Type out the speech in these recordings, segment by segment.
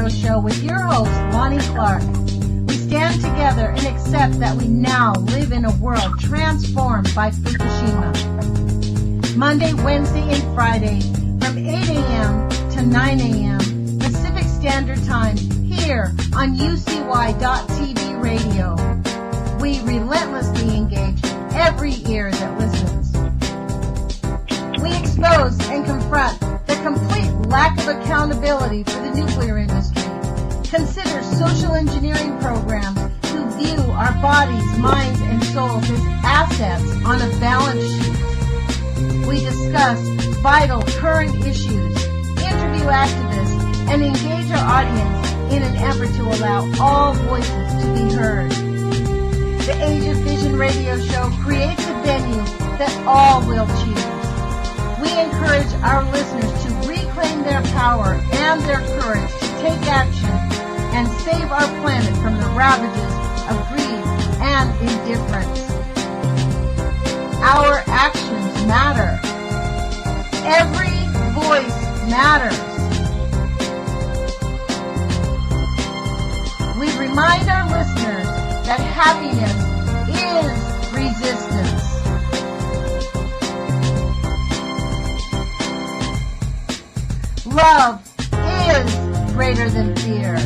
Radio Show with your host, Lonnie Clark. We stand together and accept that we now live in a world transformed by Fukushima. Monday, Wednesday, and Friday from 8 a.m. to 9 a.m. Pacific Standard Time here on UCY.TV Radio. We relentlessly engage every ear that listens. We expose and confront the complete lack of accountability for the nuclear industry. Consider social engineering programs who view our bodies, minds, and souls as assets on a balance sheet. We discuss vital current issues, interview activists, and engage our audience in an effort to allow all voices to be heard. The Age of Fission radio show creates a venue that all will choose. We encourage our listeners to reclaim their power and their courage to take action and save our planet from the ravages of greed and indifference. Our actions matter. Every voice matters. We remind our listeners that happiness is resistance. Love is greater than fear.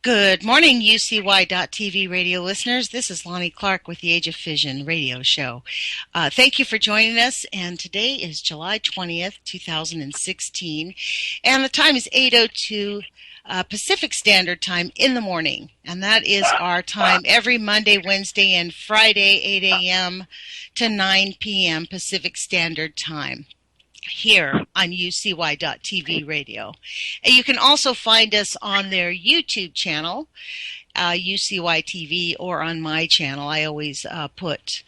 Good morning, UCY.TV radio listeners. This is Lonnie Clark with the Age of Fission radio show. Thank you for joining us, and today is July 20th, 2016, and the time is 8:02 Pacific Standard Time in the morning, and that is our time every Monday, Wednesday, and Friday, 8 a.m. to 9 p.m. Pacific Standard Time, here on UCY.TV radio. And you can also find us on their YouTube channel, UCY TV, or on my channel. I always put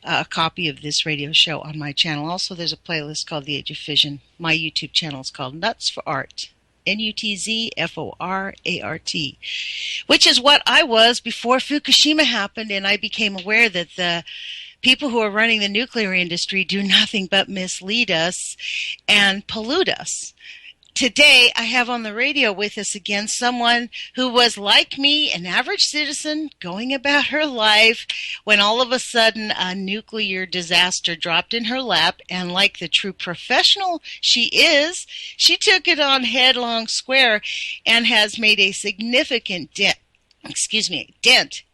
a copy of this radio show on my channel. Also, there's a playlist called The Age of Fission. My YouTube channel is called Nuts for Art, NUTZFORART, which is what I was before Fukushima happened, and I became aware that the people who are running the nuclear industry do nothing but mislead us and pollute us. Today, I have on the radio with us again someone who was, like me, an average citizen going about her life when all of a sudden a nuclear disaster dropped in her lap, and like the true professional she is, she took it on headlong square and has made a significant dent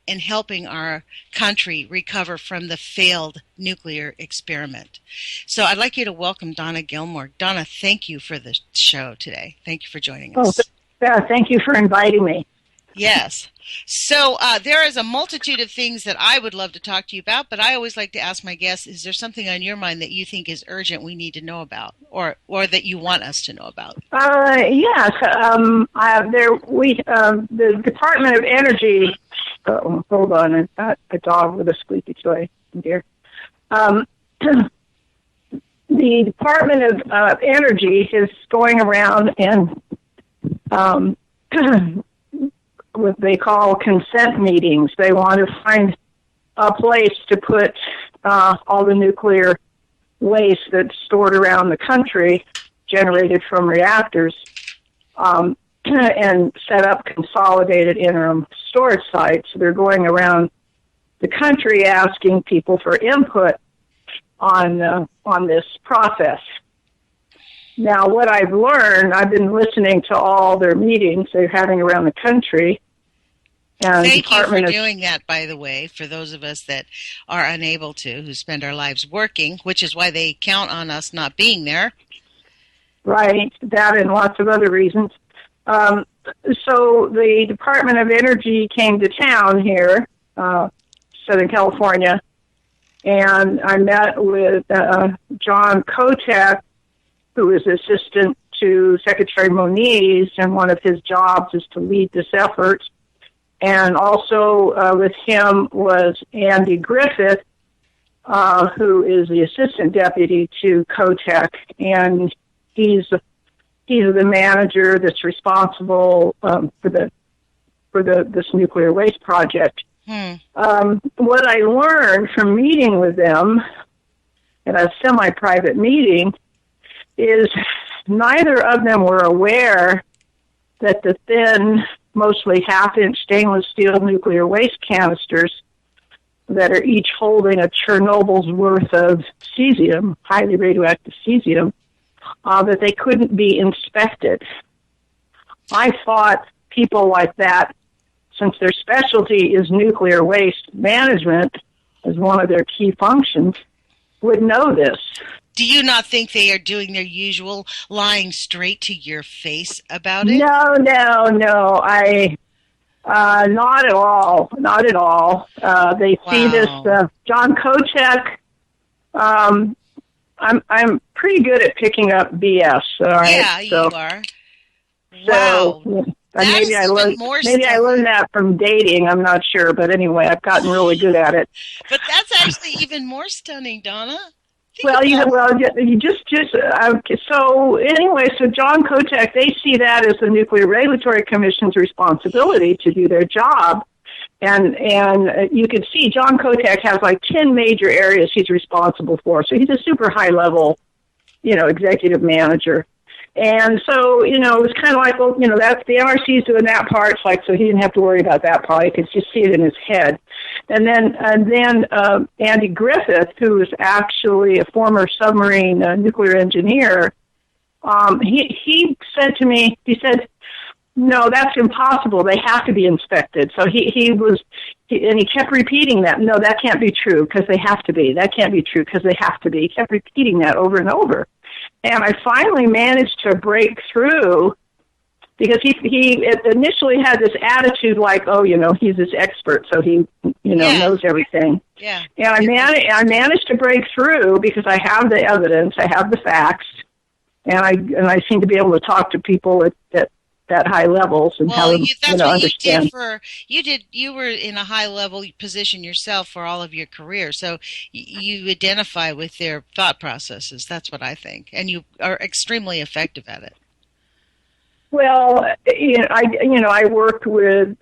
in helping our country recover from the failed nuclear experiment. So I'd like you to welcome Donna Gilmore. Donna, thank you for the show today. Thank you for joining us. Thank you for inviting me. Yes. So there is a multitude of things that I would love to talk to you about, but I always like to ask my guests, is there something on your mind that you think is urgent we need to know about, or that you want us to know about? Yes. The Department of Energy, hold on, I've got a dog with a squeaky toy here. The Department of Energy is going around and what they call consent meetings. They want to find a place to put all the nuclear waste that's stored around the country, generated from reactors, and set up consolidated interim storage sites. They're going around the country asking people for input on this process. Now, what I've learned, I've been listening to all their meetings they're having around the country. And Thank you for doing that, by the way, for those of us that are unable to, who spend our lives working, which is why they count on us not being there. Right, that and lots of other reasons. So the Department of Energy came to town here, Southern California, and I met with John Kotek, who is assistant to Secretary Moniz, and one of his jobs is to lead this effort. And also with him was Andy Griffith, who is the assistant deputy to Kotek, and he's the manager that's responsible for the for this nuclear waste project. Hmm. What I learned from meeting with them in a semi-private meeting is neither of them were aware that the thin, mostly half-inch stainless steel nuclear waste canisters that are each holding a Chernobyl's worth of cesium, highly radioactive cesium, that they couldn't be inspected. I thought people like that, since their specialty is nuclear waste management as one of their key functions, would know this. Do you not think they are doing their usual lying straight to your face about it? No. Not at all. Not at all. They see this. John Kochek. I'm pretty good at picking up BS. All right? Yeah, so, you are. So, Wow. maybe I learned that from dating. I'm not sure, but anyway, I've gotten really good at it. But that's actually even more stunning, Donna. So anyway, so John Kochek, they see that as the Nuclear Regulatory Commission's responsibility to do their job. And you can see John Kochek has like 10 major areas he's responsible for. So he's a super high level, executive manager. And so, it was kind of like, well, that's the NRC's doing that part. It's like, so he didn't have to worry about that part. He could just see it in his head. And then Andy Griffith, who is actually a former submarine nuclear engineer, he said to me, he said, no, that's impossible. They have to be inspected. So he kept repeating that. No, that can't be true because they have to be. That can't be true because they have to be. He kept repeating that over and over. And I finally managed to break through because he initially had this attitude like, oh, he's this expert, so he, knows everything. Yeah. And I managed to break through because I have the evidence, I have the facts, and I seem to be able to talk to people at high levels and tell them, understand. You were in a high level position yourself for all of your career, so you identify with their thought processes. That's what I think, and you are extremely effective at it. Well, I worked with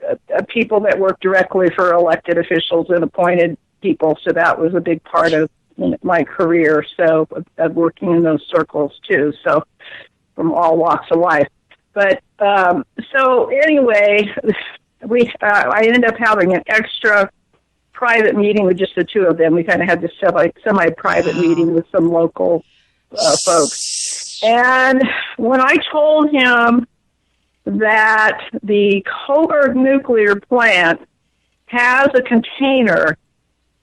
people that work directly for elected officials and appointed people, so that was a big part of my career. So of working in those circles too. So from all walks of life. But so anyway, I ended up having an extra private meeting with just the two of them. We kind of had this semi-private meeting with some local folks. And when I told him that the Coburg nuclear plant has a container,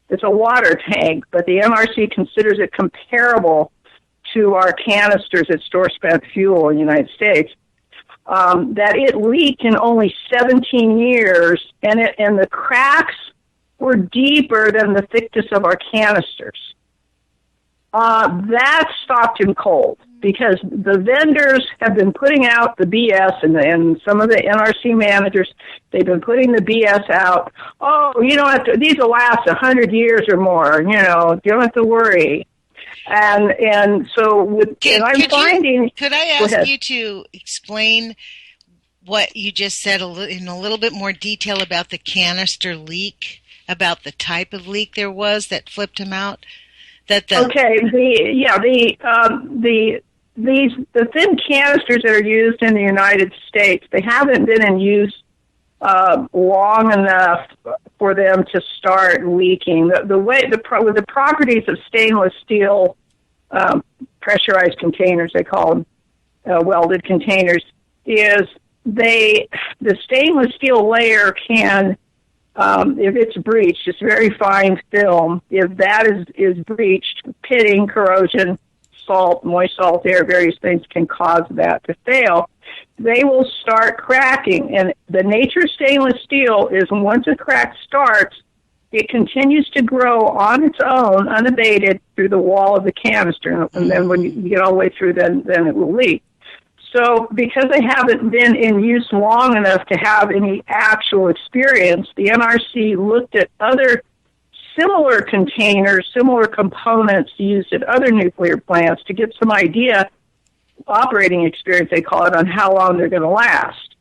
it's a water tank, but the NRC considers it comparable to our canisters that store spent fuel in the United States, that it leaked in only 17 years, and the cracks were deeper than the thickness of our canisters. That stopped him cold because the vendors have been putting out the BS, and some of the NRC managers, they've been putting the BS out. Oh, you don't have to, these will last 100 years or more, you don't have to worry. And so could I ask you to explain what you just said in a little bit more detail about the canister leak, about the type of leak there was that flipped him out? The thin canisters that are used in the United States, they haven't been in use long enough for them to start leaking. The properties of stainless steel pressurized containers, they call them welded containers, is the stainless steel layer can, if it's breached, it's very fine film. If that is breached, pitting, corrosion, salt, moist salt air, various things can cause that to fail. They will start cracking. And the nature of stainless steel is once a crack starts, it continues to grow on its own, unabated, through the wall of the canister. And then when you get all the way through, then it will leak. So because they haven't been in use long enough to have any actual experience, the NRC looked at other similar containers, similar components used at other nuclear plants to get some idea, operating experience they call it, on how long they're going to last.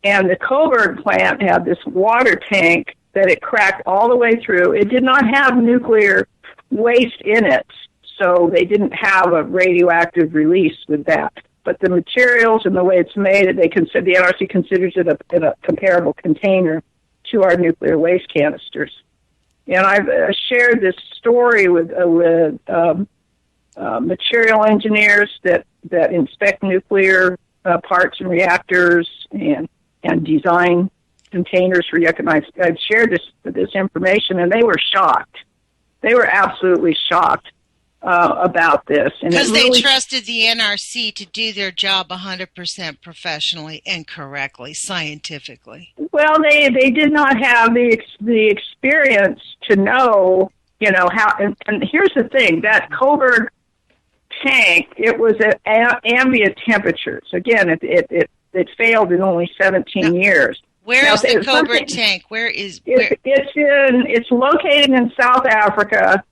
And the Coburg plant had this water tank that it cracked all the way through. It did not have nuclear waste in it, so they didn't have a radioactive release with that. But the materials and the way it's made, the NRC considers it a comparable container to our nuclear waste canisters. And I've shared this story with material engineers that inspect nuclear parts and reactors and design containers for yucca. I've shared this information, and they were shocked. They were absolutely shocked about this. Because they trusted the NRC to do their job 100% professionally and correctly, scientifically. Well, they did not have the experience to know, how. And here's the thing: that Coburg tank, it was at ambient temperatures. Again, it failed in only 17 years. Where is the Coburg tank? It's located in South Africa.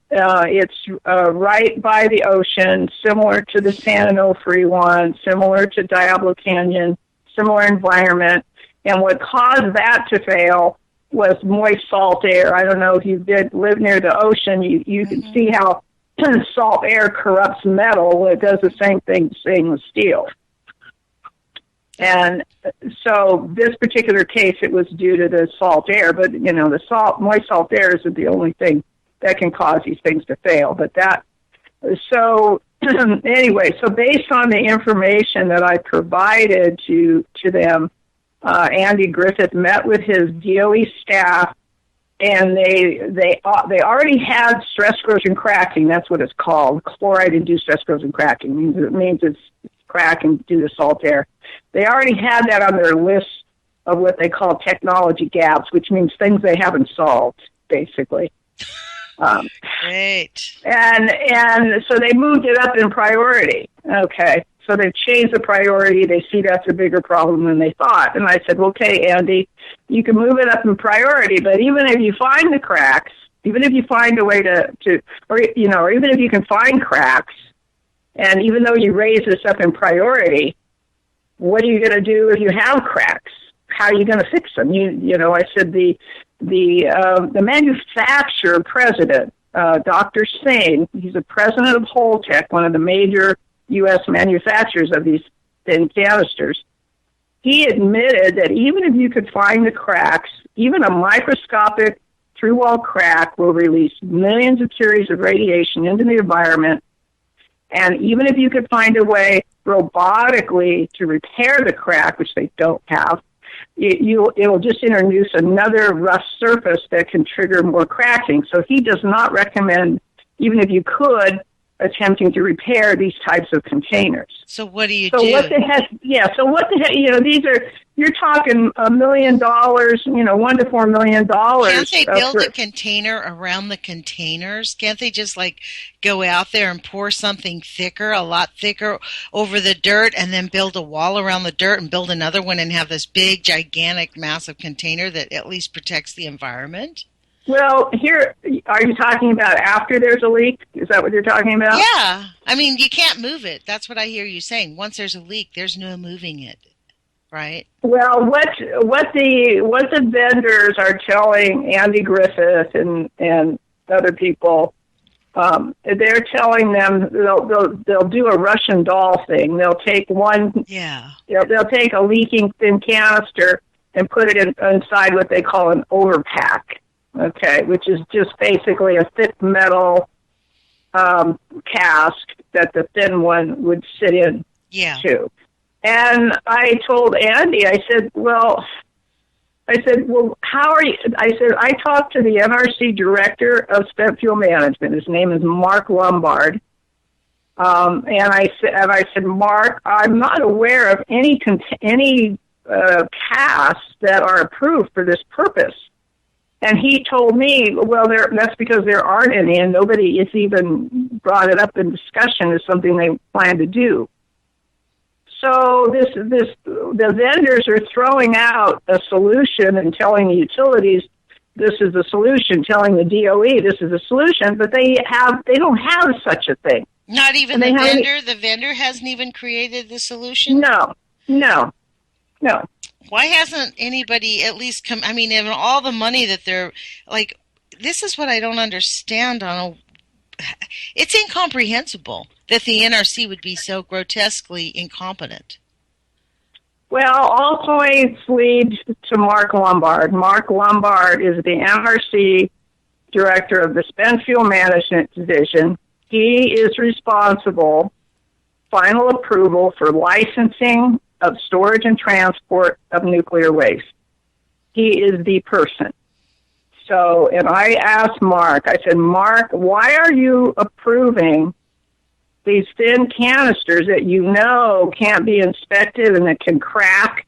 It's right by the ocean, similar to the San Onofre one, similar to Diablo Canyon, similar environment. And what caused that to fail was moist salt air. I don't know if you live near the ocean, you can see how salt air corrupts metal. It does the same thing with steel. And so this particular case, it was due to the salt air, but the moist salt air isn't the only thing that can cause these things to fail. Anyway, so based on the information that I provided to them, Andy Griffith met with his DOE staff, and they already had stress corrosion cracking. That's what it's called. Chloride-induced stress corrosion cracking. It means it's cracking due to salt air. They already had that on their list of what they call technology gaps, which means things they haven't solved, basically. Great. And so they moved it up in priority. Okay. So they've changed the priority. They see that's a bigger problem than they thought. And I said, okay, Andy, you can move it up in priority, but even if you find the cracks, even if you find a way or even if you can find cracks, and even though you raise this up in priority, what are you going to do if you have cracks? How are you going to fix them? I said the manufacturer president, Dr. Singh, he's the president of Holtec, one of the major U.S. manufacturers of these thin canisters. He admitted that even if you could find the cracks, even a microscopic through-wall crack will release millions of curies of radiation into the environment. And even if you could find a way robotically to repair the crack, which they don't have, it will just introduce another rough surface that can trigger more cracking. So he does not recommend, even if you could, attempting to repair these types of containers. So what do you do? So what the heck? These are, you're talking $1 million, $1 to $4 million. Can't they build a container around the containers? Can't they just go out there and pour something thicker, a lot thicker over the dirt, and then build a wall around the dirt and build another one and have this big, gigantic, massive container that at least protects the environment? Well, here, are you talking about after there's a leak? Is that what you're talking about? Yeah. I mean, you can't move it. That's what I hear you saying. Once there's a leak, there's no moving it, right? Well, what the vendors are telling Andy Griffith and other people, they're telling them they'll do a Russian doll thing. They'll take they'll take a leaking thin canister and put it inside what they call an overpack. Okay, which is just basically a thick metal cask that the thin one would sit in to. And I told Andy, I said, how are you? I said, I talked to the NRC director of spent fuel management. His name is Mark Lombard. And I said, Mark, I'm not aware of any casks that are approved for this purpose. And he told me, that's because there aren't any, and nobody has even brought it up in discussion as something they plan to do. So the vendors are throwing out a solution and telling the utilities this is the solution, telling the DOE this is the solution, but they don't have such a thing. Not even the vendor? The vendor hasn't even created the solution? No. No. Why hasn't anybody at least come? I mean, even all the money that they're like, this is what I don't understand. It's incomprehensible that the NRC would be so grotesquely incompetent. Well, all points lead to Mark Lombard. Mark Lombard is the NRC director of the Spent Fuel Management Division. He is responsible final approval for licensing of storage and transport of nuclear waste. He is the person. So, and I asked Mark, I said, Mark, why are you approving these thin canisters that you know can't be inspected and that can crack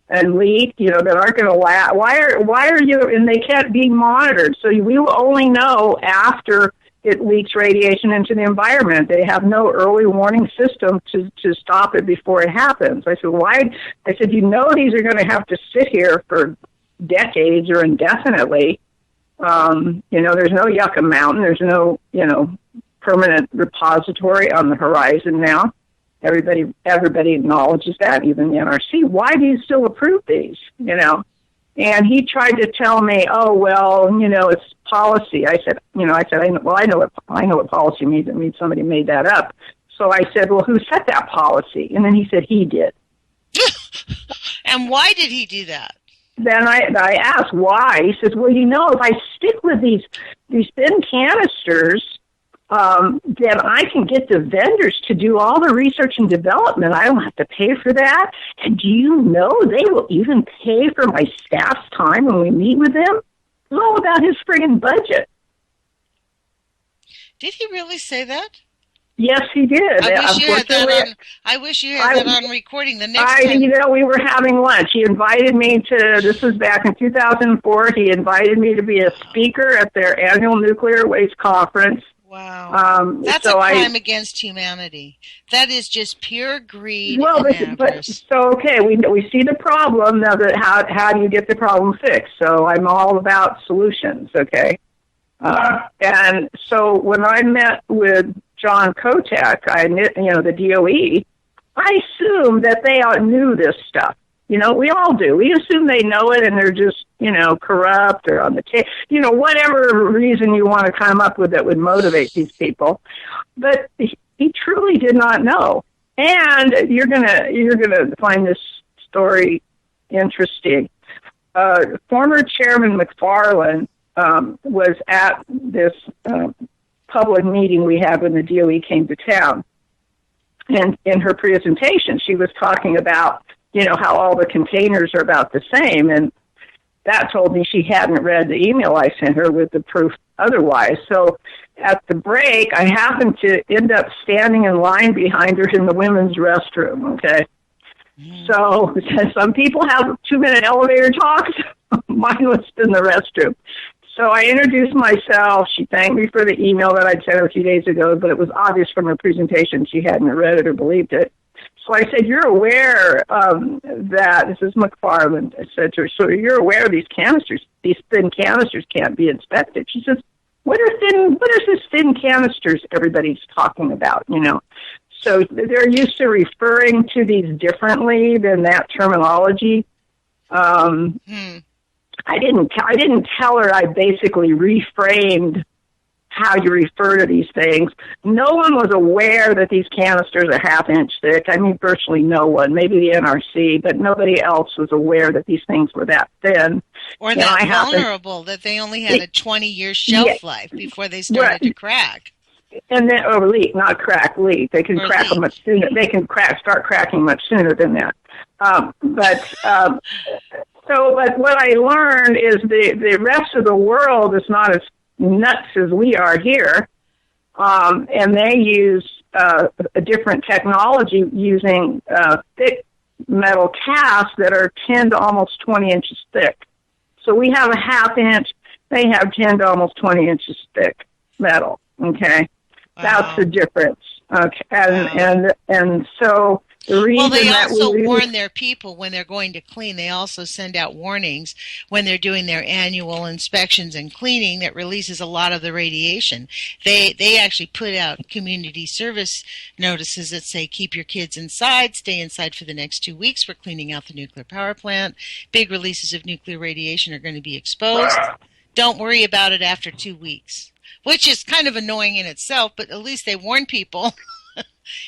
and leak, that aren't going to last? Why are you, and they can't be monitored. So we will only know after it leaks radiation into the environment. They have no early warning system to stop it before it happens. I said, why? I said, these are going to have to sit here for decades or indefinitely. There's no Yucca Mountain. There's no, permanent repository on the horizon now. Everybody acknowledges that, even the NRC. Why do you still approve these, And he tried to tell me, oh, well, it's policy. I said, I know what policy means. It means somebody made that up. So I said, well, who set that policy? And then he said he did. And why did he do that? Then I asked why. He says, well, if I stick with these thin canisters, then I can get the vendors to do all the research and development. I don't have to pay for that. And do you know they will even pay for my staff's time when we meet with them? It's all about his friggin' budget. Did he really say that? Yes, he did. I wish you had that on recording the next time. We were having lunch. He invited me to, this was back in 2004, he invited me to be a speaker at their annual nuclear waste conference. Wow. That's a crime against humanity. That is just pure greed and avarice. Okay, we see the problem. Now, how do you get the problem fixed? So I'm all about solutions, okay? And so when I met with John Kotek, the DOE, I assumed that they all knew this stuff. We all do. We assume they know it and they're just, corrupt or on the tape, whatever reason you want to come up with that would motivate these people. But he truly did not know. And you're gonna find this story interesting. Former Chairman McFarland was at this public meeting we had when the DOE came to town. And in her presentation, she was talking about, how all the containers are about the same. And that told me she hadn't read the email I sent her with the proof otherwise. So at the break, I happened to end up standing in line behind her in the women's restroom, okay? So some people have 2-minute elevator talks. Mine was in the restroom. So I introduced myself. She thanked me for the email that I'd sent her a few days ago, but it was obvious from her presentation she hadn't read it or believed it. So I said, you're aware that, this is McFarland, I said to her, so you're aware these thin canisters can't be inspected. She says, what are these thin canisters everybody's talking about, So they're used to referring to these differently than that terminology. I didn't tell her. I basically reframed how you refer to these things. No one was aware that these canisters are ½ inch thick. I mean, virtually no one. Maybe the NRC, but nobody else was aware that these things were that thin. Or that vulnerable, that they only had a 20-year shelf life before they started to crack. And then, leak, not crack, leak. They can crack them much sooner. They can start cracking much sooner than that. So what I learned is the rest of the world is not as nuts as we are here, and they use a different technology using thick metal casts that are 10 to almost 20 inches thick. So we have a ½ inch, they have 10 to almost 20 inches thick metal, okay? Wow. That's the difference. Okay, Wow. and so the Well, reason they that also we warn their people when they're going to clean. They also send out warnings when they're doing their annual inspections and cleaning that releases a lot of the radiation. They actually put out community service notices that say keep your kids inside, stay inside for the next 2 weeks. We're cleaning out the nuclear power plant. Big releases of nuclear radiation are going to be exposed. Don't worry about it after 2 weeks, which is kind of annoying in itself, but at least they warn people.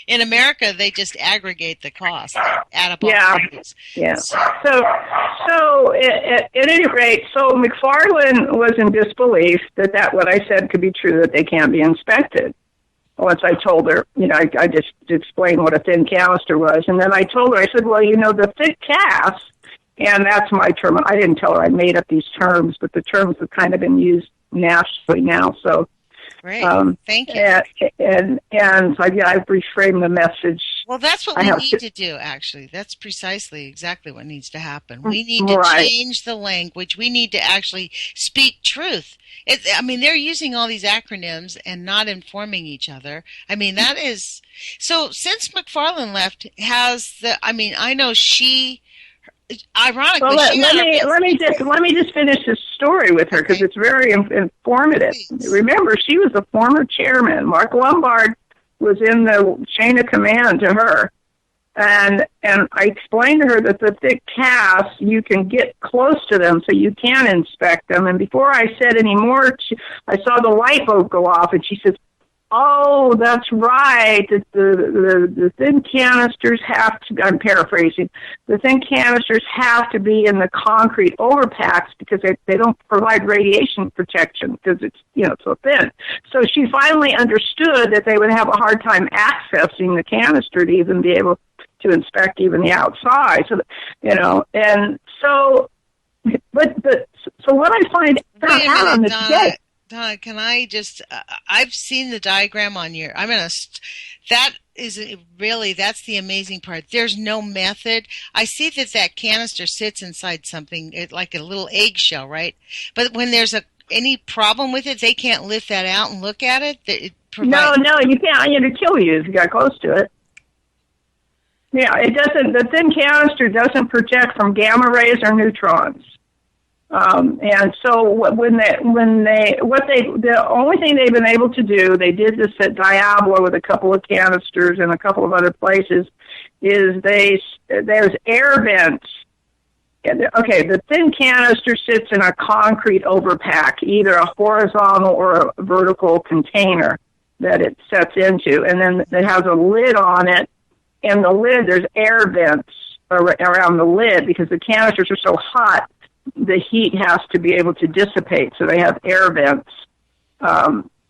In America, they just aggregate the cost, add up all yeah the things. yeah so at any rate, so McFarland was in disbelief that what I said could be true, that they can't be inspected. Once I told her, I just explained what a thin canister was, and then I told her, I said, well, the thick cast, and that's my term. I didn't tell her I made up these terms, but the terms have kind of been used nationally now. So, Great. Thank you. And I've reframed the message. Well, that's what we need to do, actually. That's precisely exactly what needs to happen. We need to change the language. We need to actually speak truth. They're using all these acronyms and not informing each other. That is... So, since McFarland left, I know she... Ironically, well, let me just finish this story with her, because it's very informative. Please. Remember, she was the former chairman. Mark Lombard was in the chain of command to her, and I explained to her that the thick casts, you can get close to them so you can inspect them. And before I said any more, I saw the light bulb go off, and she says, "Oh, that's right. The thin canisters have to," I'm paraphrasing, "the thin canisters have to be in the concrete overpacks because they don't provide radiation protection because it's, so thin." So she finally understood that they would have a hard time accessing the canister to even be able to inspect even the outside. So, and so, so what I find out on the day. Donna, can I just, I've seen the diagram on your, that's the amazing part. There's no method. I see that canister sits inside something like a little eggshell, right? But when there's any problem with it, they can't lift that out and look at it? No, you can't. It'll kill you if you got close to it. Yeah, the thin canister doesn't protect from gamma rays or neutrons. And so the only thing they've been able to do, they did this at Diablo with a couple of canisters and a couple of other places, is there's air vents. Okay, the thin canister sits in a concrete overpack, either a horizontal or a vertical container that it sets into, and then it has a lid on it, and the lid, there's air vents around the lid because the canisters are so hot, the heat has to be able to dissipate, so they have air vents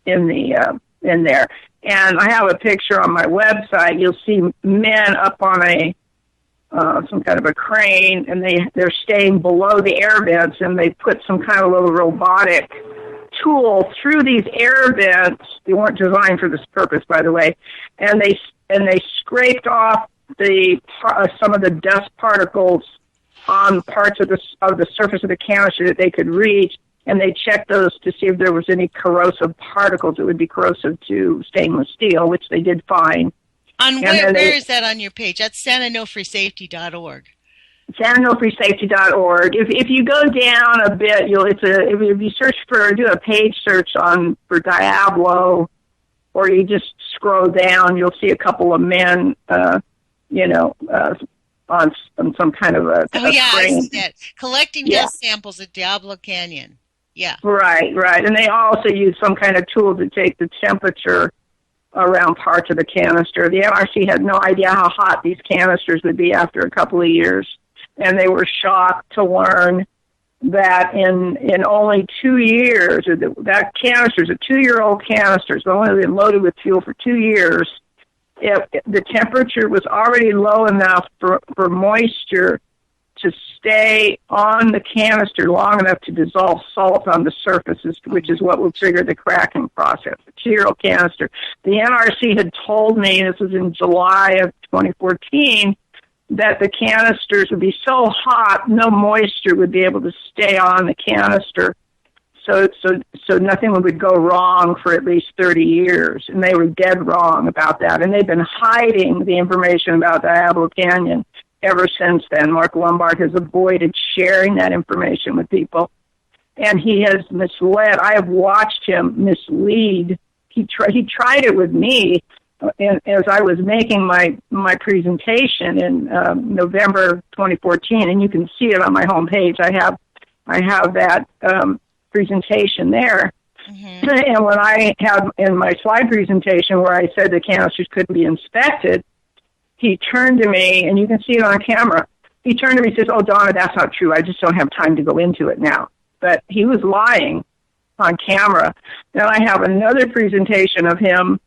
in there. And I have a picture on my website. You'll see men up on some kind of a crane, and they're staying below the air vents, and they put some kind of little robotic tool through these air vents. They weren't designed for this purpose, by the way, and they scraped off some of the dust particles on parts of the surface of the canister that they could reach, and they checked those to see if there was any corrosive particles that would be corrosive to stainless steel, which they did find. Where is that on your page? That's santanofreesafety.org. santanofreesafety.org. If you go down a bit, if you do a page search for Diablo, or you just scroll down, you'll see a couple of men, on some kind of a crane. I see that. Collecting dust samples at Diablo Canyon. Yeah. Right. And they also use some kind of tool to take the temperature around parts of the canister. The NRC had no idea how hot these canisters would be after a couple of years, and they were shocked to learn that in only 2 years, that canister is a 2-year-old canister. It's only been loaded with fuel for 2 years. The temperature was already low enough for moisture to stay on the canister long enough to dissolve salt on the surfaces, which is what will trigger the cracking process. The 2-year-old canister. The NRC had told me, this was in July of 2014, that the canisters would be so hot, no moisture would be able to stay on the canister. so nothing would go wrong for at least 30 years, and they were dead wrong about that. And they've been hiding the information about Diablo Canyon ever since then. Mark Lombard has avoided sharing that information with people, and he has misled. I have watched him mislead. He tried it with me as I was making my presentation in November 2014, and you can see it on my homepage. I have that presentation there. Mm-hmm. And when I had in my slide presentation where I said the canisters couldn't be inspected, he turned to me, and you can see it on camera. He turned to me and says, "Oh, Donna, that's not true. I just don't have time to go into it now." But he was lying on camera. Then I have another presentation of him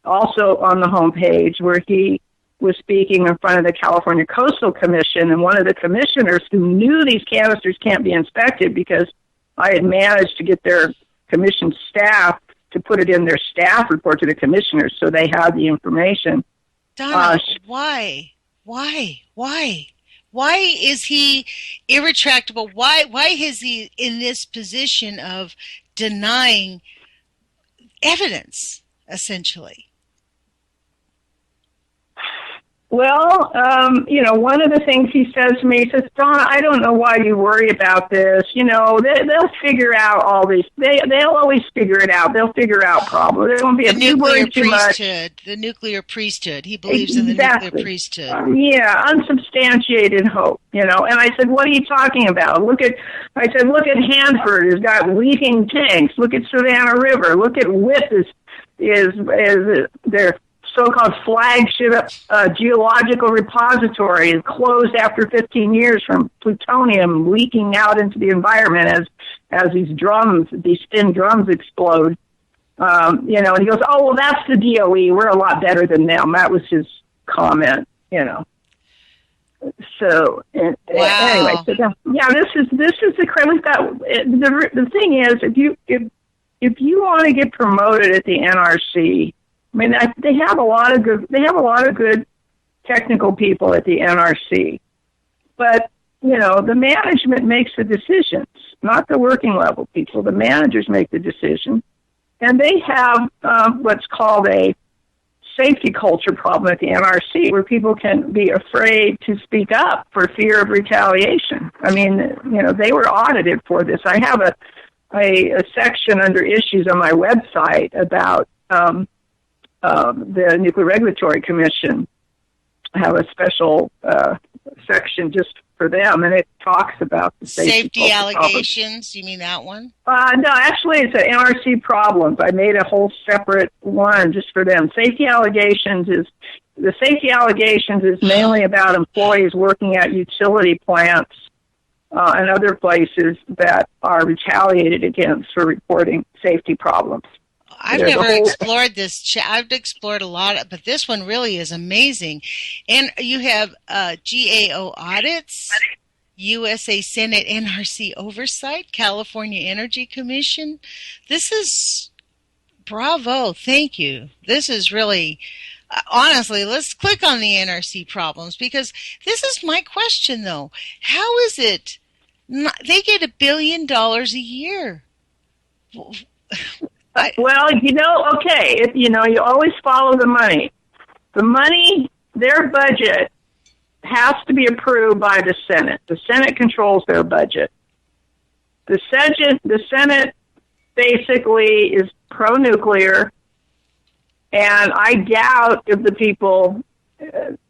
also on the homepage where he was speaking in front of the California Coastal Commission, and one of the commissioners who knew these canisters can't be inspected because I had managed to get their commission staff to put it in their staff report to the commissioners so they had the information. Donna, why? Why is he irretractable? Why is he in this position of denying evidence, essentially? Well, one of the things he says to me, he says, "Donna, I don't know why you worry about this. They'll figure out all these. They'll always figure it out. They'll figure out problems. There won't be a you worry too much." The nuclear priesthood. He believes in the nuclear priesthood. Yeah, unsubstantiated hope. And I said, "What are you talking about? Look at Hanford has got leaking tanks. Look at Savannah River. Look at WIP is their so-called flagship geological repository closed after 15 years from plutonium leaking out into the environment as these thin drums explode." And he goes, "Oh, well, that's the DOE. We're a lot better than them." That was his comment, So wow. Anyway, this is the we've got. The thing is, if you want to get promoted at the NRC. I mean, they have a lot of good technical people at the NRC, but the management makes the decisions, not the working level people. The managers make the decision, and they have what's called a safety culture problem at the NRC, where people can be afraid to speak up for fear of retaliation. I mean, they were audited for this. I have a section under issues on my website about the Nuclear Regulatory Commission. I have a special section just for them, and it talks about the safety allegations. You mean that one? No, actually, it's an NRC problems. I made a whole separate one just for them. Safety allegations is mainly about employees working at utility plants and other places that are retaliated against for reporting safety problems. I've never explored this. I've explored a lot, but this one really is amazing. And you have GAO audits, USA Senate NRC oversight, California Energy Commission. This is bravo. Thank you. This is really, honestly, let's click on the NRC problems, because this is my question, though. How is it they get $1 billion a year? Well, okay, you always follow the money. The money, their budget, has to be approved by the Senate. The Senate controls their budget. The Senate basically is pro-nuclear, and I doubt if the people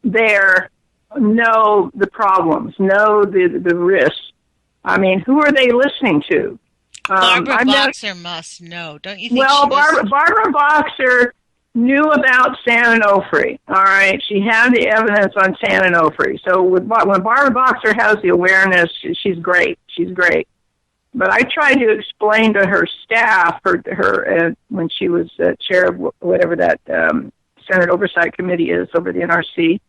there know the problems, know the risks. I mean, who are they listening to? Barbara Boxer must know, don't you think? Well, Barbara Boxer knew about San Onofre. All right, she had the evidence on San Onofre. So when Barbara Boxer has the awareness, she's great. She's great. But I tried to explain to her staff, her when she was chair of whatever that Senate Oversight Committee is over the NRC.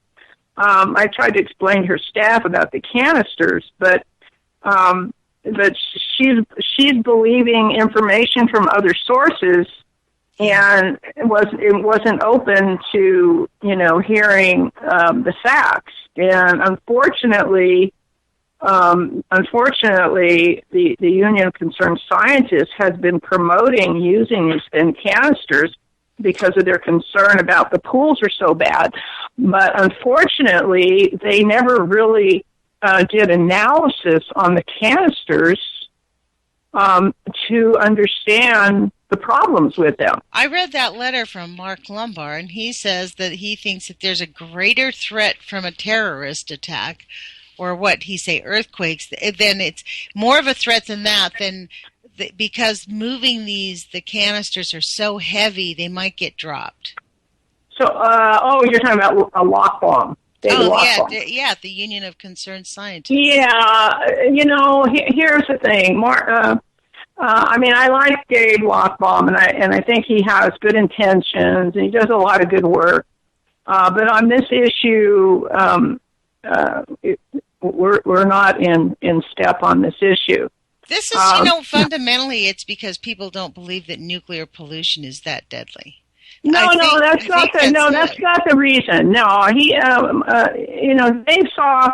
I tried to explain to her staff about the canisters, but she's believing information from other sources, and it wasn't open to hearing the facts. And unfortunately, Unfortunately, the Union of Concerned Scientists has been promoting using these thin canisters because of their concern about the pools are so bad. But unfortunately, they never really did analysis on the canisters to understand the problems with them. I read that letter from Mark Lombard, and he says that he thinks that there's a greater threat from a terrorist attack, or what he say, earthquakes, then it's more of a threat than that, because moving the canisters are so heavy, they might get dropped. So, you're talking about a lock bomb. Yeah, the Union of Concerned Scientists. Yeah, here's the thing. I like Gabe Lockbaum, and I think he has good intentions, and he does a lot of good work. But on this issue, we're not in step on this issue. This is, fundamentally it's because people don't believe that nuclear pollution is that deadly. That's not the reason. No, they saw.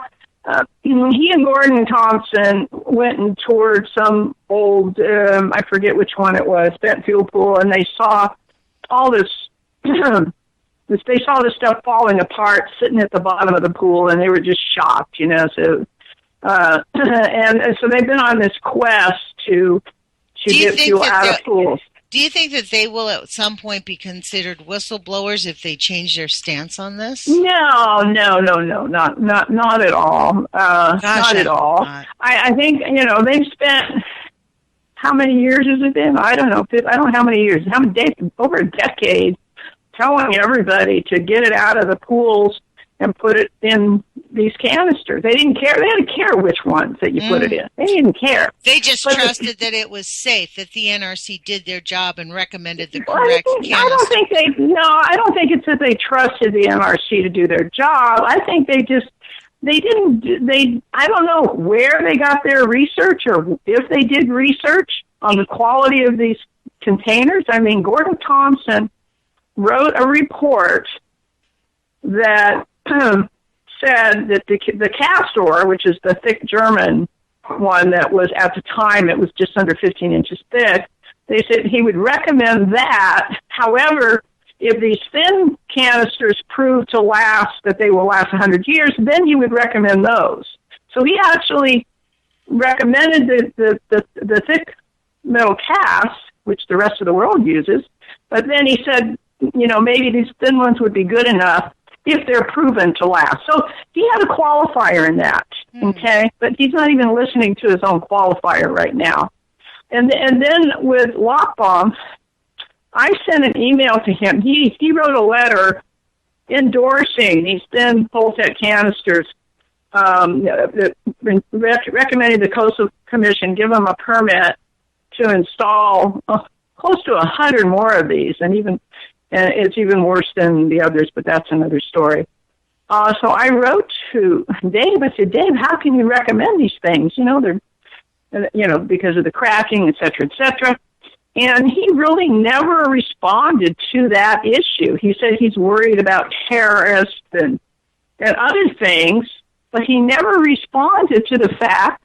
He and Gordon Thompson went and toured some old, I forget which one it was, spent fuel pool, and they saw all this. They saw this stuff falling apart, sitting at the bottom of the pool, and they were just shocked, So, and so they've been on this quest to get fuel out of pools. Do you think that they will at some point be considered whistleblowers if they change their stance on this? No, not at all. Not at all. I think, they've spent, how many years has it been? I don't know. I don't know how many years. Over a decade, telling everybody to get it out of the pools and put it in these canisters. They didn't care. They didn't care which ones that you put it in. They didn't care. They just trusted that it was safe, that the NRC did their job and recommended the correct canister. I don't think it's that they trusted the NRC to do their job. I think I don't know where they got their research or if they did research on the quality of these containers. Gordon Thompson wrote a report that said that the Castor, which is the thick German one that was at the time, it was just under 15 inches thick, they said he would recommend that. However, if these thin canisters prove to last, that they will last 100 years, then he would recommend those. So he actually recommended the thick metal cast, which the rest of the world uses, but then he said, maybe these thin ones would be good enough if they're proven to last. So he had a qualifier in that, okay? But he's not even listening to his own qualifier right now. And then with Lockbaum, I sent an email to him. He wrote a letter endorsing these thin Pultec canisters, recommending the Coastal Commission give them a permit to install close to 100 more of these, and it's even worse than the others, but that's another story. So I wrote to Dave. I said, Dave, how can you recommend these things? They're, because of the cracking, et cetera, And he really never responded to that issue. He said he's worried about terrorists and other things, but he never responded to the fact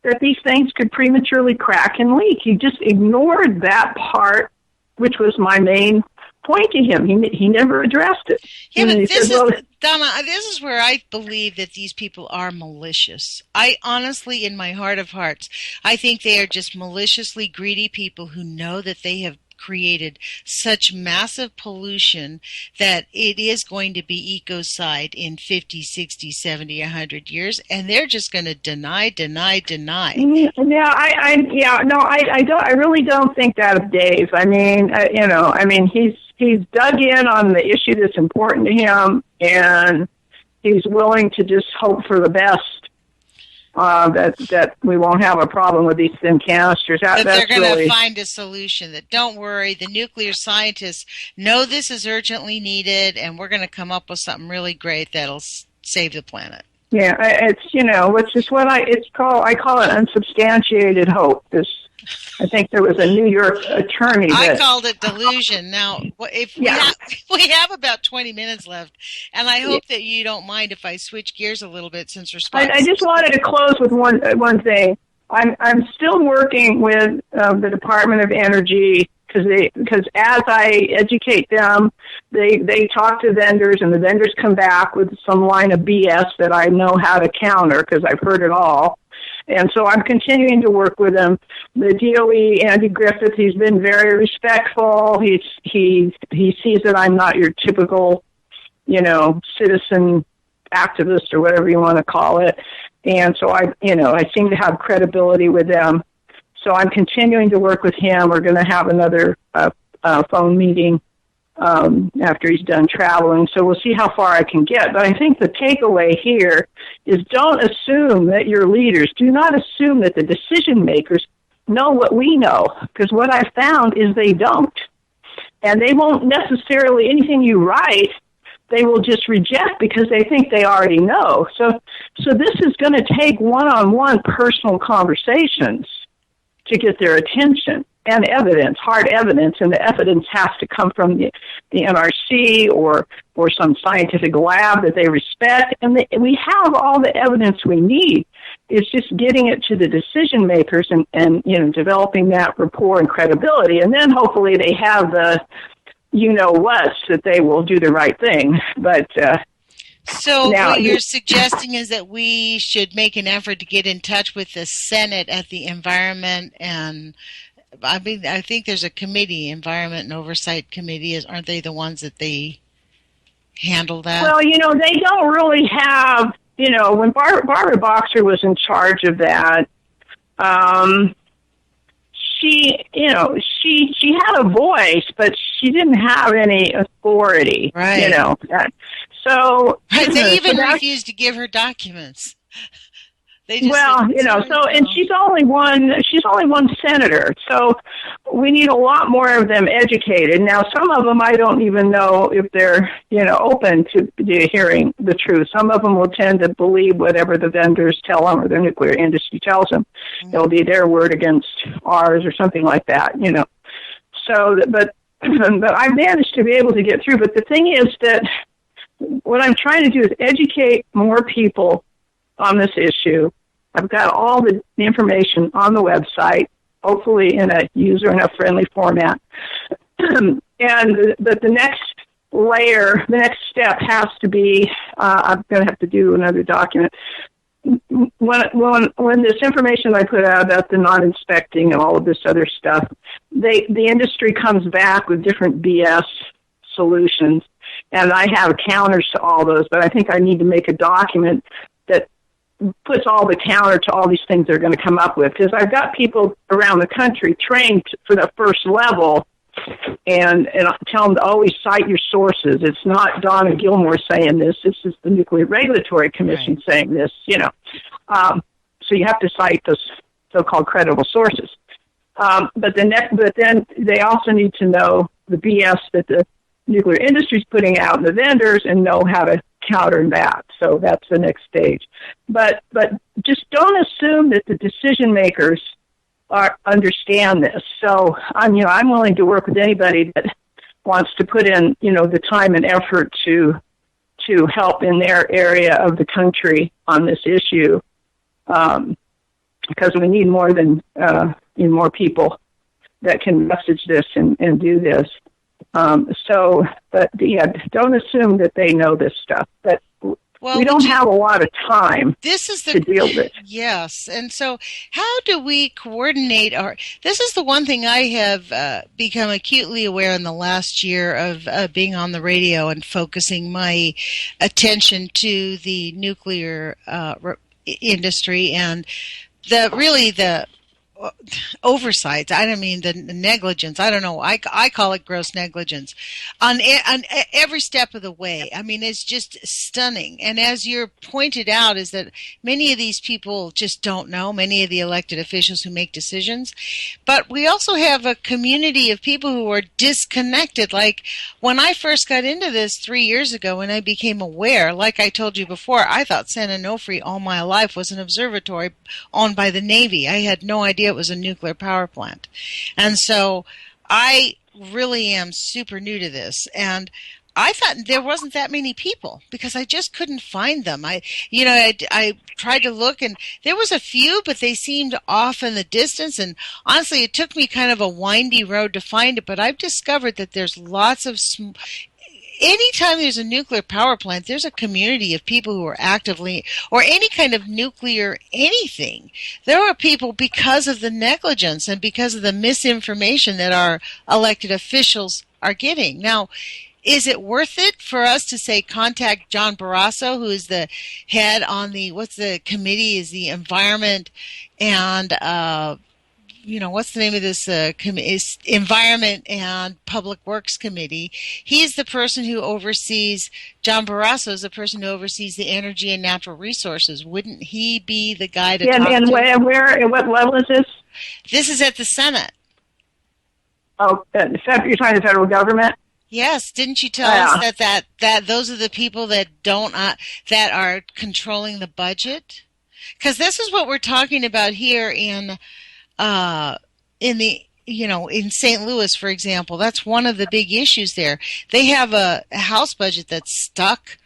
that these things could prematurely crack and leak. He just ignored that part, which was my main point to him. He never addressed it. Yeah, but Donna, this is where I believe that these people are malicious. I honestly, in my heart of hearts, I think they are just maliciously greedy people who know that they have created such massive pollution that it is going to be ecocide in 50, 60, 70, 100 years, and they're just going to deny. Yeah, I really don't think that of Dave. He's dug in on the issue that's important to him, and he's willing to just hope for the best. That we won't have a problem with these thin canisters. That they're going to find a solution. That don't worry, the nuclear scientists know this is urgently needed, and we're going to come up with something really great that'll save the planet. Yeah, it's which is what I call it unsubstantiated hope. I think there was a New York attorney I that... called it delusion. Now, if we have about 20 minutes left, and I hope that you don't mind if I switch gears a little bit since response. I just wanted to close with one thing. I'm still working with the Department of Energy because as I educate them, they talk to vendors, and the vendors come back with some line of BS that I know how to counter because I've heard it all. And so I'm continuing to work with him. The DOE, Andy Griffith, he's been very respectful. He sees that I'm not your typical, citizen activist or whatever you want to call it. And so I seem to have credibility with them. So I'm continuing to work with him. We're going to have another phone meeting after he's done traveling. So we'll see how far I can get. But I think the takeaway here is don't assume that your leaders, do not assume that the decision makers know what we know, because what I've found is they don't. And they won't necessarily, anything you write, they will just reject because they think they already know. So this is going to take one-on-one personal conversations to get their attention. And evidence, hard evidence, and the evidence has to come from the NRC or some scientific lab that they respect. And we have all the evidence we need. It's just getting it to the decision makers and developing that rapport and credibility. And then hopefully they have the what that they will do the right thing. But so now, what you're suggesting is that we should make an effort to get in touch with the Senate at the Environment and I think there's a committee, Environment and Oversight Committee. Aren't they the ones that they handle that? Well, they don't really have, when Barbara Boxer was in charge of that, she had a voice, but she didn't have any authority, right. So they even refused to give her documents. And she's only one senator. So we need a lot more of them educated. Now, some of them I don't even know if they're, open to hearing the truth. Some of them will tend to believe whatever the vendors tell them or the nuclear industry tells them. Mm-hmm. It'll be their word against ours or something like that, So, but I've managed to be able to get through. But the thing is that what I'm trying to do is educate more people on this issue. I've got all the information on the website, hopefully in a user enough friendly format. And the next layer, the next step has to be, I'm going to have to do another document. When this information I put out about the non-inspecting and all of this other stuff, the industry comes back with different BS solutions, and I have counters to all those, but I think I need to make a document that puts all the counter to all these things they're going to come up with. Because I've got people around the country trained for the first level, and I tell them to always cite your sources. It's not Donna Gilmore saying this. This is the Nuclear Regulatory Commission saying this, So you have to cite those so-called credible sources. But then they also need to know the BS that the nuclear industry is putting out and the vendors and know how to counter that. So that's the next stage. But just don't assume that the decision makers understand this. So I'm willing to work with anybody that wants to put in, the time and effort to help in their area of the country on this issue. Because we need more than more people that can message this and do this. Don't assume that they know this stuff. But we don't have a lot of time to deal with it. Yes, and so how do we coordinate this is the one thing I have become acutely aware in the last year of being on the radio and focusing my attention to the nuclear industry and the oversight. I don't mean the negligence. I don't know. I call it gross negligence on every step of the way. I mean, it's just stunning. And as you're pointed out, is that many of these people just don't know, many of the elected officials who make decisions. But we also have a community of people who are disconnected. Like when I first got into this 3 years ago, when I became aware, like I told you before, I thought San Onofre all my life was an observatory owned by the Navy. I had no idea it was a nuclear power plant. And so I really am super new to this, and I thought there wasn't that many people because I just couldn't find them. I tried to look, and there was a few, but they seemed off in the distance. And honestly, it took me kind of a windy road to find it. But I've discovered that there's lots of anytime there's a nuclear power plant, there's a community of people who are actively, or any kind of nuclear anything. There are people, because of the negligence and because of the misinformation that our elected officials are getting. Now, is it worth it for us to say contact John Barrasso, who is the head on what's the committee, is the environment and, what's the name of this is Environment and Public Works Committee. He's the person who oversees, John Barrasso is the person who oversees the energy and natural resources. Wouldn't he be the guy to talk to? And where, what level is this? This is at the Senate. Oh, you're talking the federal government? Yes, didn't you tell us that those are the people that don't that are controlling the budget? Because this is what we're talking about here in St. Louis, for example. That's one of the big issues there. They have a House budget that's stuck.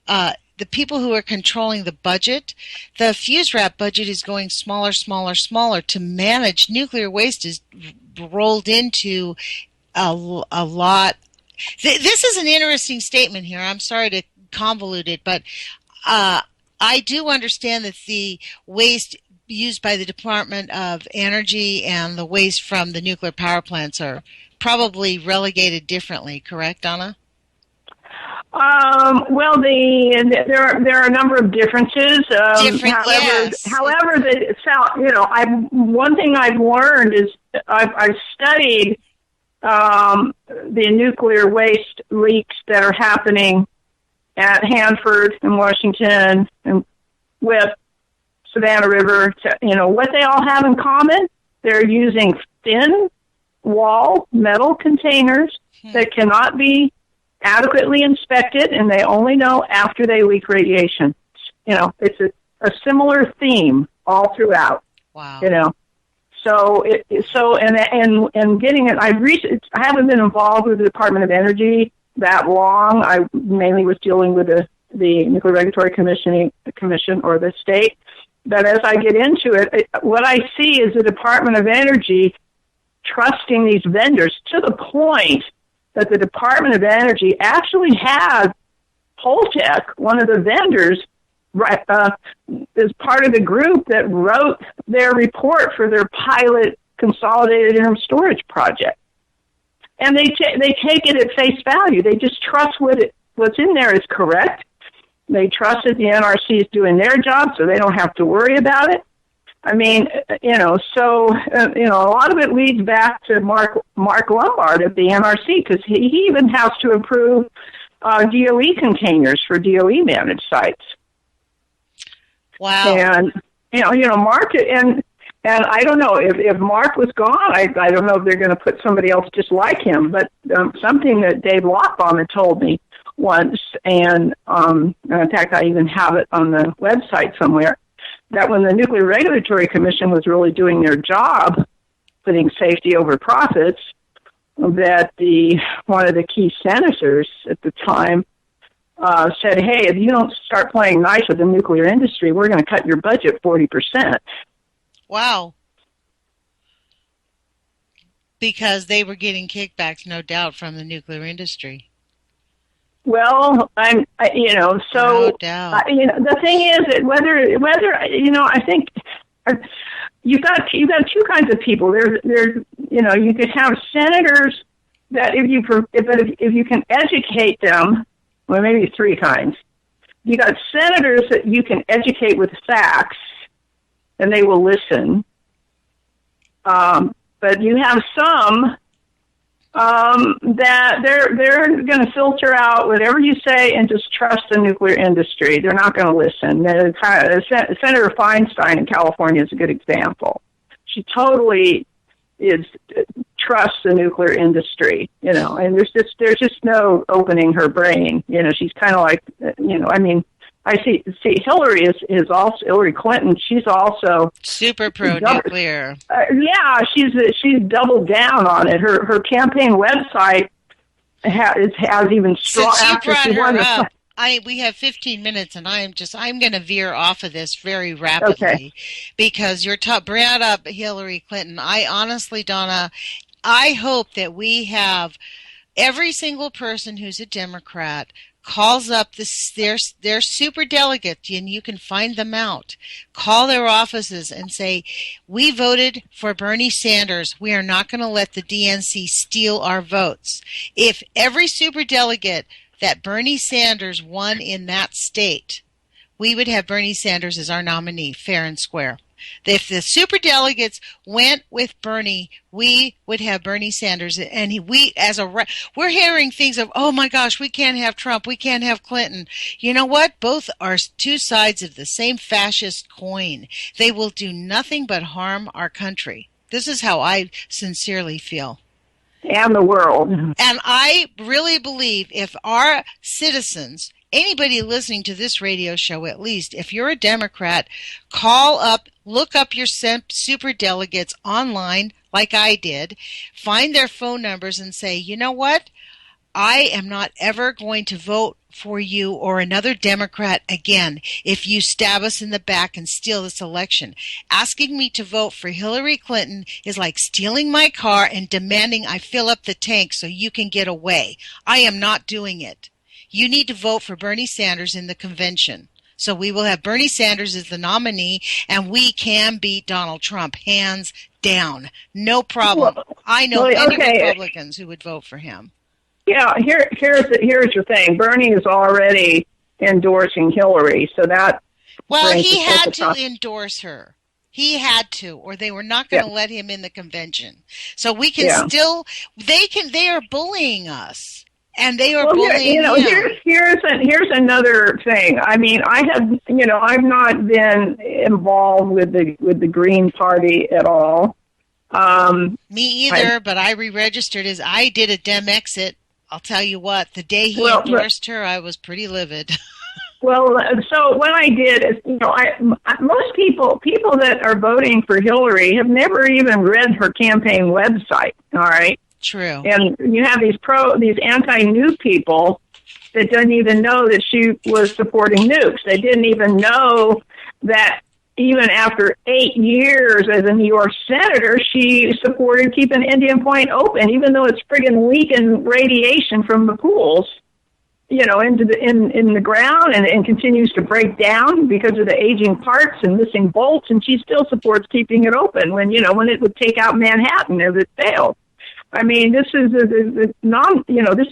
The people who are controlling the budget, the fuse wrap budget is going smaller, smaller, smaller. To manage nuclear waste is rolled into a lot. This is an interesting statement here. I'm sorry to convolute it, but I do understand that the waste used by the Department of Energy and the waste from the nuclear power plants are probably relegated differently, correct, Donna? Well, there are a number of differences. However, one thing I've learned is I've studied the nuclear waste leaks that are happening at Hanford and Washington and with Savannah River. What they all have in common, they're using thin wall metal containers that cannot be adequately inspected, and they only know after they leak radiation. It's a similar theme all throughout. Wow. And getting it, I haven't been involved with the Department of Energy that long. I mainly was dealing with the Nuclear Regulatory Commission or the state. But as I get into it, what I see is the Department of Energy trusting these vendors to the point that the Department of Energy actually had Holtec, one of the vendors, is part of the group that wrote their report for their pilot consolidated interim storage project. And they take it at face value. They just trust what's in there is correct. They trust that the NRC is doing their job, so they don't have to worry about it. I mean, a lot of it leads back to Mark Lombard at the NRC, because he even has to approve DOE containers for DOE managed sites. Wow. And Mark, and I don't know if Mark was gone. I don't know if they're going to put somebody else just like him. But something that Dave Lockbaum had told me once, and in fact I even have it on the website somewhere, that when the Nuclear Regulatory Commission was really doing their job, putting safety over profits, that one of the key senators at the time said, hey, if you don't start playing nice with the nuclear industry, we're going to cut your budget 40%. Wow. Because they were getting kickbacks, no doubt, from the nuclear industry. Well, no doubt. The thing is that whether I think you've got two kinds of people. There's you could have senators that if you can educate them, well, maybe three kinds. You got senators that you can educate with facts, and they will listen. But you have some that they're going to filter out whatever you say and just trust the nuclear industry. They're not going to listen. Senator Feinstein in California is a good example. She totally trusts the nuclear industry, and there's just no opening her brain. She's kind of like, I see Hillary is also Hillary Clinton. She's also super pro-nuclear. Yeah, she's doubled down on it. Her campaign website has even strong. Since you after brought she her won the up, we have 15 minutes, and I'm going to veer off of this very rapidly because you're brought up Hillary Clinton. I honestly, Donna, I hope that we have every single person who's a Democrat calls up their super delegates, and you can find them out. Call their offices and say, we voted for Bernie Sanders. We are not going to let the DNC steal our votes. If every super delegate that Bernie Sanders won in that state, we would have Bernie Sanders as our nominee, fair and square. If the superdelegates went with Bernie, we would have Bernie Sanders, and we're hearing things of, oh my gosh, we can't have Trump, we can't have Clinton. You know what? Both are two sides of the same fascist coin. They will do nothing but harm our country. This is how I sincerely feel. And the world. And I really believe if our citizens, anybody listening to this radio show at least, if you're a Democrat, call up, look up your super delegates online like I did, find their phone numbers and say, you know what? I am not ever going to vote for you or another Democrat again if you stab us in the back and steal this election. Asking me to vote for Hillary Clinton is like stealing my car and demanding I fill up the tank so you can get away. I am not doing it. You need to vote for Bernie Sanders in the convention. So we will have Bernie Sanders as the nominee, and we can beat Donald Trump, hands down. No problem. I know many Republicans who would vote for him. Yeah, here's your thing. Bernie is already endorsing Hillary, so that... Well, he had to endorse her. He had to, or they were not going to let him in the convention. So we can still... They are bullying us. And they are bullying him. Here's another thing. I mean, I've not been involved with the Green Party at all. Me either, but I re-registered as I did a Dem exit. I'll tell you what, the day he endorsed her, I was pretty livid. Well, so what I did is, most people that are voting for Hillary have never even read her campaign website. All right. True. And you have these anti-nuke people that didn't even know that she was supporting nukes. They didn't even know that even after 8 years as a New York senator, she supported keeping Indian Point open, even though it's friggin' leaking radiation from the pools, into in the ground and continues to break down because of the aging parts and missing bolts, and she still supports keeping it open when it would take out Manhattan if it failed. I mean, this is this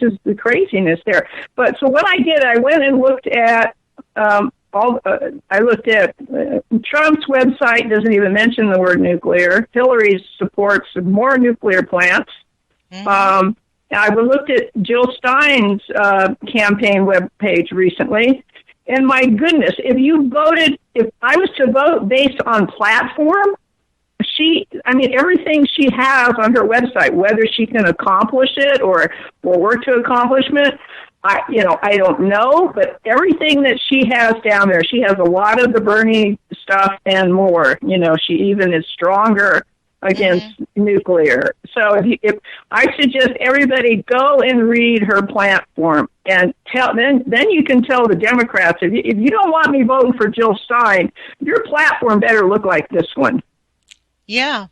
is the craziness there. But so what I did, I went and looked at Trump's website doesn't even mention the word nuclear. Hillary supports more nuclear plants. Mm-hmm. I looked at Jill Stein's campaign webpage recently, and my goodness, if I was to vote based on platform, everything she has on her website, whether she can accomplish it or work to accomplishment, I don't know, but everything that she has down there, she has a lot of the Bernie stuff and more. She even is stronger against nuclear. So if I suggest everybody go and read her platform and then you can tell the Democrats, if you don't want me voting for Jill Stein, your platform better look like this one. Yeah.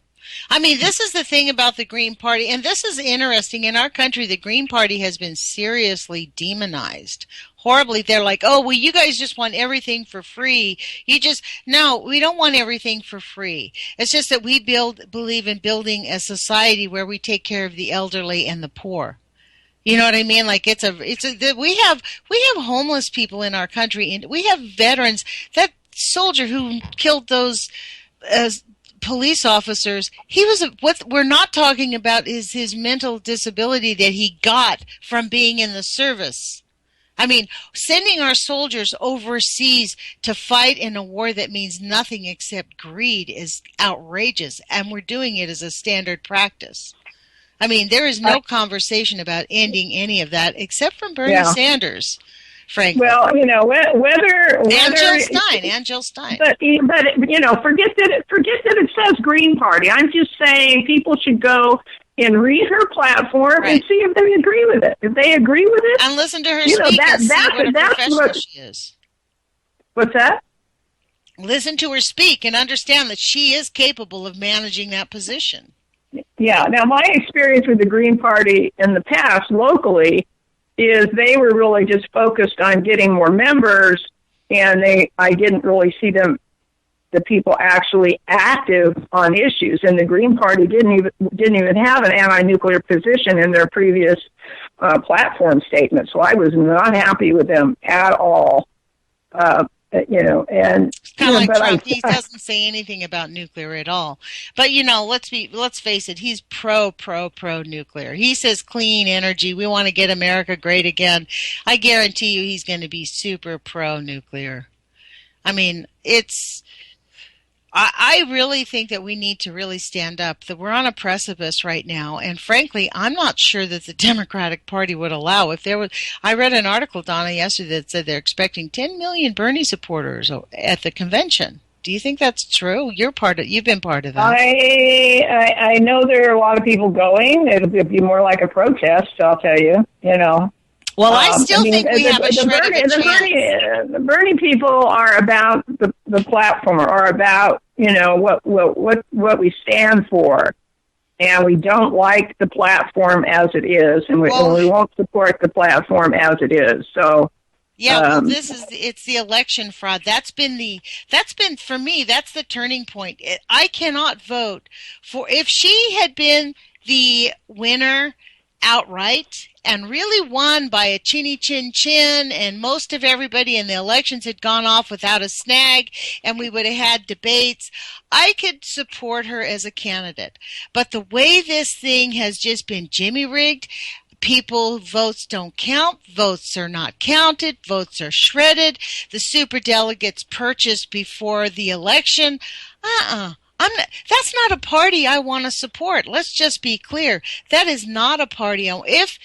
I mean, this is the thing about the Green Party, and this is interesting. In our country, the Green Party has been seriously demonized. Horribly. They're like, oh, well, you guys just want everything for free. No, we don't want everything for free. It's just that we believe in building a society where we take care of the elderly and the poor. You know what I mean? Like we have homeless people in our country, and we have veterans. That soldier who killed those police officers, what we're not talking about is his mental disability that he got from being in the service. I mean, sending our soldiers overseas to fight in a war that means nothing except greed is outrageous, and we're doing it as a standard practice. I mean, there is no conversation about ending any of that except from Bernie Sanders. frankly. Well, whether And Jill Stein. But forget that it says Green Party. I'm just saying people should go and read her platform and see if they agree with it. If they agree with it, and listen to her speak and see what a professional she is. What's that? Listen to her speak and understand that she is capable of managing that position. Yeah. Now, my experience with the Green Party in the past locally is they were really just focused on getting more members, and I didn't really see the people actually active on issues. And the Green Party didn't even have an anti-nuclear position in their previous platform statement. So I was not happy with them at all. And it's kind of like Trump. He doesn't say anything about nuclear at all. But let's face it. He's pro nuclear. He says clean energy. We want to get America great again. I guarantee you, he's going to be super pro nuclear. I mean, I really think that we need to really stand up, that we're on a precipice right now. And frankly, I'm not sure that the Democratic Party would allow I read an article, Donna, yesterday that said they're expecting 10 million Bernie supporters at the convention. Do you think that's true? You've been part of that. I know there are a lot of people going. It'll be more like a protest, I'll tell you, Well, I still think we have a shred of a chance. The Bernie people are about the platform, are about what we stand for, and we don't like the platform as it is, and we won't support the platform as it is. So. Yeah, it's the election fraud. That's been for me, that's the turning point. I cannot vote if she had been the winner outright and really won by a chinny chin chin, and most of everybody in the elections had gone off without a snag, and we would have had debates, I could support her as a candidate. But the way this thing has just been jimmy rigged, votes don't count, votes are not counted, votes are shredded, the superdelegates purchased before the election. That's not a party I want to support. Let's just be clear. That is not a party. If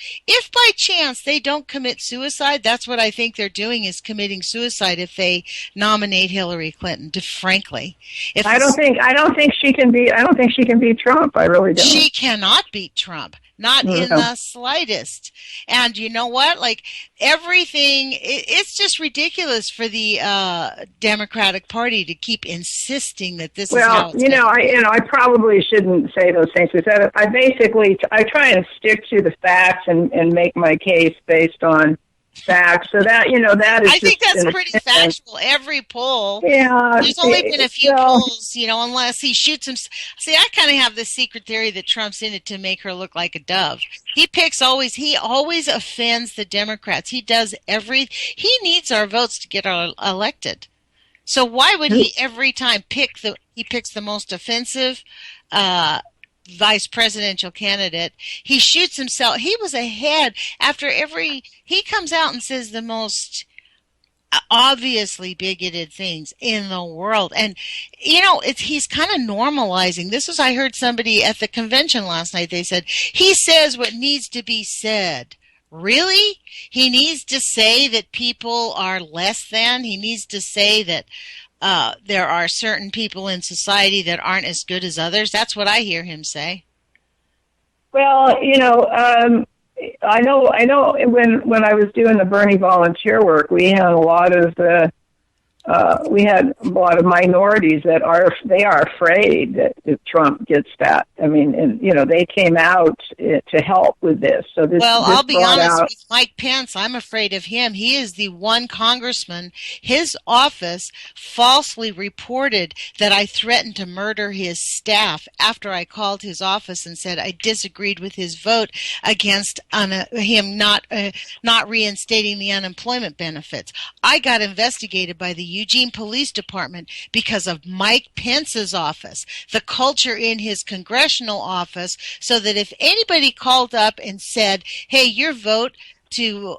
by chance they don't commit suicide, that's what I think they're doing, is committing suicide if they nominate Hillary Clinton. Frankly, I don't think she can beat Trump. I really don't. She cannot beat Trump. Not in the slightest. And you know what? Like, everything, it's just ridiculous for the Democratic Party to keep insisting that this is how it's I probably shouldn't say those things, because I try and stick to the facts and make my case based on facts. So that is. I think that's pretty factual. Every poll. Yeah. There's only been a few polls, unless he shoots him. See, I kind of have this secret theory that Trump's in it to make her look like a dove. He always offends the Democrats. He he needs our votes to get elected. So why would he every time picks the most offensive, vice presidential candidate? He shoots himself. He was ahead he comes out and says the most obviously bigoted things in the world. And, he's kind of normalizing. I heard somebody at the convention last night, they said, he says what needs to be said. Really? He needs to say that people are less than? He needs to say that there are certain people in society that aren't as good as others? That's what I hear him say. Well, I know when I was doing the Bernie volunteer work, we had a lot of minorities that are afraid that if Trump gets that. I mean, and they came out to help with this. So I'll be honest with Mike Pence. I'm afraid of him. He is the one congressman. His office falsely reported that I threatened to murder his staff after I called his office and said I disagreed with his vote against him not reinstating the unemployment benefits. I got investigated by the Eugene Police Department because of Mike Pence's office, the culture in his congressional office, so that if anybody called up and said, hey, your vote to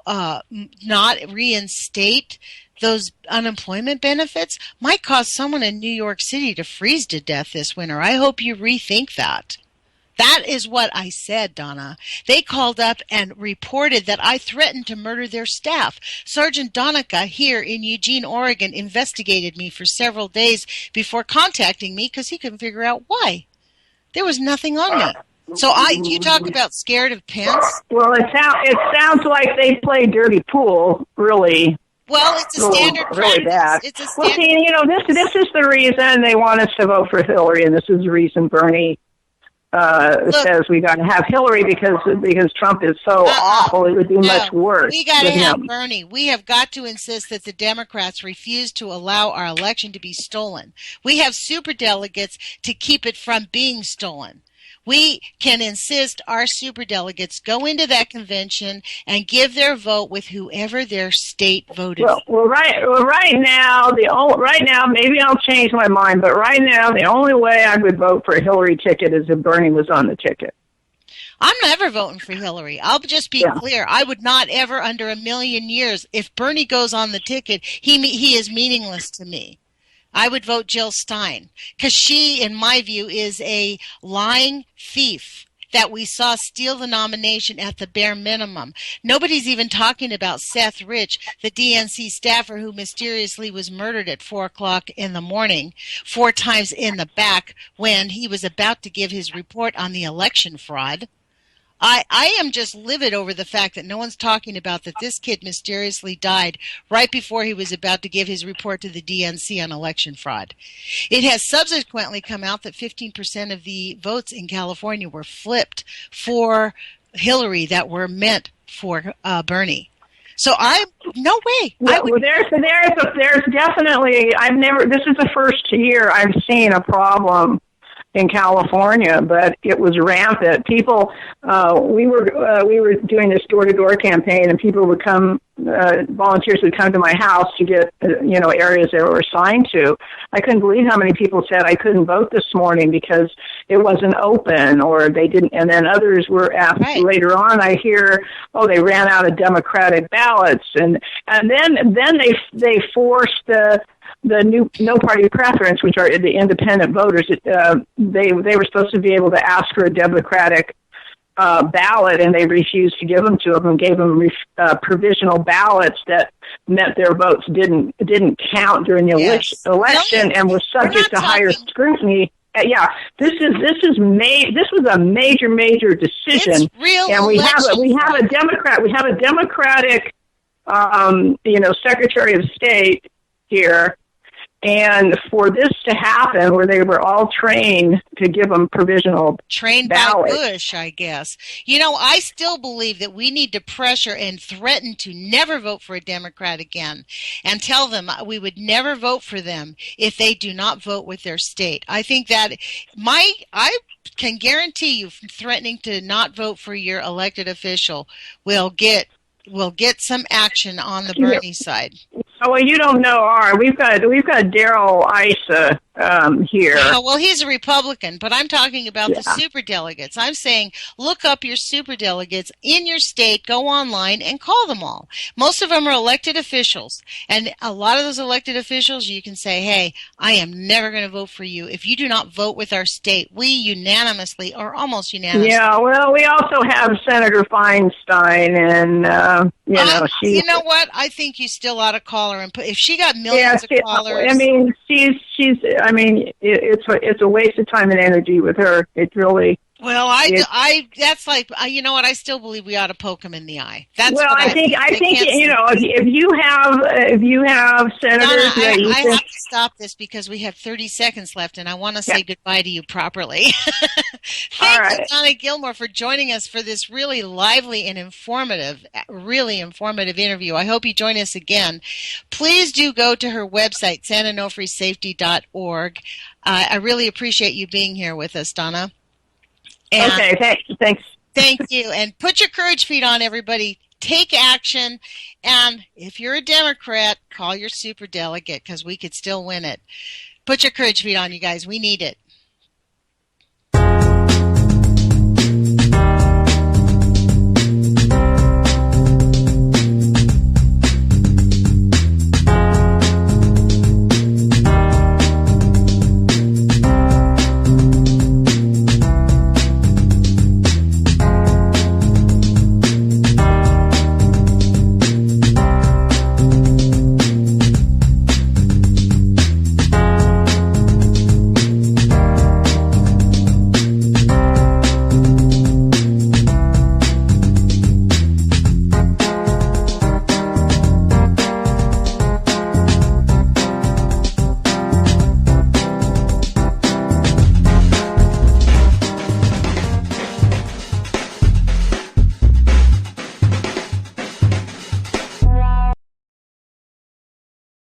not reinstate those unemployment benefits might cause someone in New York City to freeze to death this winter. I hope you rethink that. That is what I said, Donna. They called up and reported that I threatened to murder their staff. Sergeant Donica here in Eugene, Oregon, investigated me for several days before contacting me because he couldn't figure out why. There was nothing on me. So you talk about scared of Pence? Well, it sounds like they play dirty pool, really. Well, it's a standard really bad. It's a standard. Well, see, this is the reason they want us to vote for Hillary, and this is the reason Bernie says we got to have Hillary because Trump is so awful. It would be much worse. We got to have Bernie. We have got to insist that the Democrats refuse to allow our election to be stolen. We have superdelegates to keep it from being stolen. We can insist our superdelegates go into that convention and give their vote with whoever their state voted for. Right now, maybe I'll change my mind, but right now, the only way I would vote for a Hillary ticket is if Bernie was on the ticket. I'm never voting for Hillary. I'll just be clear. I would not ever, under a million years, if Bernie goes on the ticket, he is meaningless to me. I would vote Jill Stein because she, in my view, is a lying thief that we saw steal the nomination at the bare minimum. Nobody's even talking about Seth Rich, the DNC staffer who mysteriously was murdered at 4 o'clock in the morning, 4 times in the back when he was about to give his report on the election fraud. I am just livid over the fact that no one's talking about that this kid mysteriously died right before he was about to give his report to the DNC on election fraud. It has subsequently come out that 15% of the votes in California were flipped for Hillary that were meant for Bernie. So no way. Well, there's definitely, this is the first year I've seen a problem in California, but it was rampant. People, we were doing this door-to-door campaign, and people would come, volunteers would come to my house to get, areas they were assigned to. I couldn't believe how many people said I couldn't vote this morning because it wasn't open, or they didn't. And then others were asked later on. I hear, they ran out of Democratic ballots, and then they forced the new no party preference, which are the independent voters. They were supposed to be able to ask for a Democratic ballot, and they refused to give them to them and gave them provisional ballots that meant their votes didn't count during the election and were subject to higher scrutiny. This was a major decision. It's real, and we have a Democratic Secretary of State here. And for this to happen, where they were all trained to give them provisional ballots. By Bush, I guess. I still believe that we need to pressure and threaten to never vote for a Democrat again and tell them we would never vote for them if they do not vote with their state. I think that I can guarantee you from threatening to not vote for your elected official will get some action on the Bernie side. Oh, well, you don't know we've got Darrell Issa here. Well, he's a Republican, but I'm talking about the superdelegates. I'm saying look up your superdelegates in your state, go online, and call them all. Most of them are elected officials, and a lot of those elected officials, you can say, hey, I am never going to vote for you if you do not vote with our state. We unanimously, or almost unanimously. Yeah, well, we also have Senator Feinstein, and she. You know what? I think you still ought to call her and put. If she got millions of callers. I mean, she's. It's a waste of time and energy with her. It really. Well, that's like, you know what? I still believe we ought to poke him in the eye. That's well, I think if you have senators, Donna, I have to stop this because we have 30 seconds left, and I want to say goodbye to you properly. Thank you, Donna Gilmore, for joining us for this really lively and informative interview. I hope you join us again. Please do go to her website, santanofresafety.org. I really appreciate you being here with us, Donna. And okay, thanks. Thank you. And put your courage feet on, everybody. Take action. And if you're a Democrat, call your superdelegate because we could still win it. Put your courage feet on, you guys. We need it.